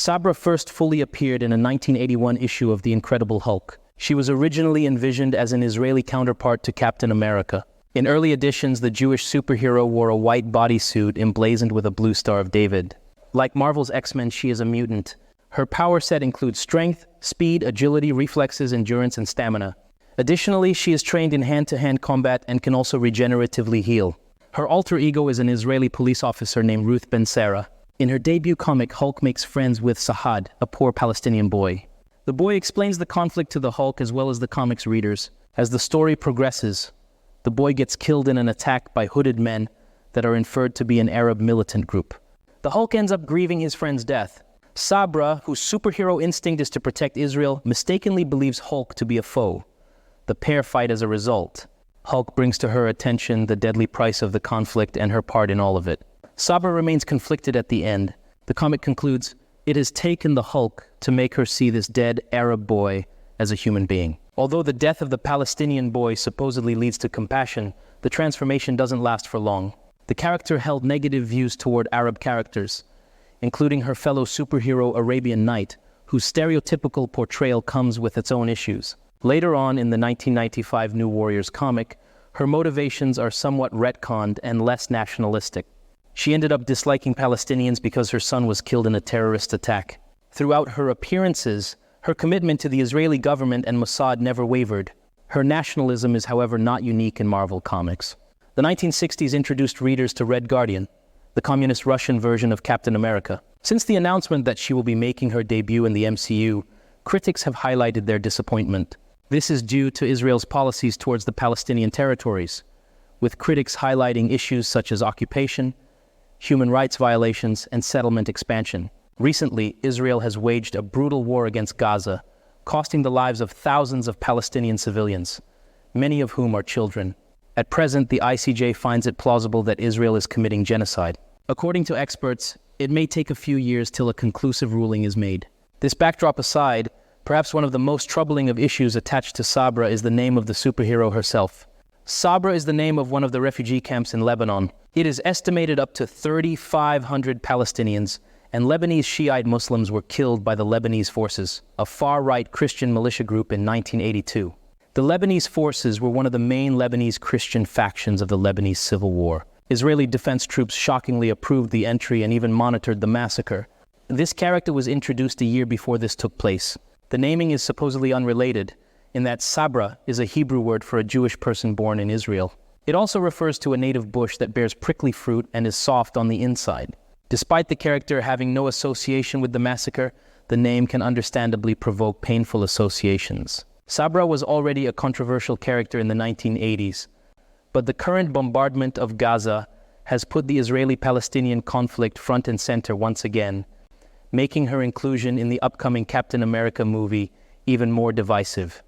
Sabra first fully appeared in a 1981 issue of The Incredible Hulk. She was originally envisioned as an Israeli counterpart to Captain America. In early editions, the Jewish superhero wore a white bodysuit emblazoned with a blue Star of David. Like Marvel's X-Men, she is a mutant. Her power set includes strength, speed, agility, reflexes, endurance, and stamina. Additionally, she is trained in hand-to-hand combat and can also regeneratively heal. Her alter ego is an Israeli police officer named Ruth Ben Sarah. In her debut comic, Hulk makes friends with Sahad, a poor Palestinian boy. The boy explains the conflict to the Hulk as well as the comic's readers. As the story progresses, the boy gets killed in an attack by hooded men that are inferred to be an Arab militant group. The Hulk ends up grieving his friend's death. Sabra, whose superhero instinct is to protect Israel, mistakenly believes Hulk to be a foe. The pair fight as a result. Hulk brings to her attention the deadly price of the conflict and her part in all of it. Sabra remains conflicted at the end. The comic concludes, "It has taken the Hulk to make her see this dead Arab boy as a human being." Although the death of the Palestinian boy supposedly leads to compassion, the transformation doesn't last for long. The character held negative views toward Arab characters, including her fellow superhero Arabian Knight, whose stereotypical portrayal comes with its own issues. Later on in the 1995 New Warriors comic, her motivations are somewhat retconned and less nationalistic. She ended up disliking Palestinians because her son was killed in a terrorist attack. Throughout her appearances, her commitment to the Israeli government and Mossad never wavered. Her nationalism is, however, not unique in Marvel Comics. The 1960s introduced readers to Red Guardian, the communist Russian version of Captain America. Since the announcement that she will be making her debut in the MCU, critics have highlighted their disappointment. This is due to Israel's policies towards the Palestinian territories, with critics highlighting issues such as occupation, human rights violations, and settlement expansion. Recently, Israel has waged a brutal war against Gaza, costing the lives of thousands of Palestinian civilians, many of whom are children. At present, the ICJ finds it plausible that Israel is committing genocide. According to experts, it may take a few years till a conclusive ruling is made. This backdrop aside, perhaps one of the most troubling of issues attached to Sabra is the name of the superhero herself. Sabra is the name of one of the refugee camps in Lebanon. It is estimated up to 3,500 Palestinians and Lebanese Shiite Muslims were killed by the Lebanese forces, a far-right Christian militia group in 1982. The Lebanese forces were one of the main Lebanese Christian factions of the Lebanese Civil War. Israeli defense troops shockingly approved the entry and even monitored the massacre. This character was introduced a year before this took place. The naming is supposedly unrelated, in that Sabra is a Hebrew word for a Jewish person born in Israel. It also refers to a native bush that bears prickly fruit and is soft on the inside. Despite the character having no association with the massacre, the name can understandably provoke painful associations. Sabra was already a controversial character in the 1980s, but the current bombardment of Gaza has put the Israeli-Palestinian conflict front and center once again, making her inclusion in the upcoming Captain America movie even more divisive.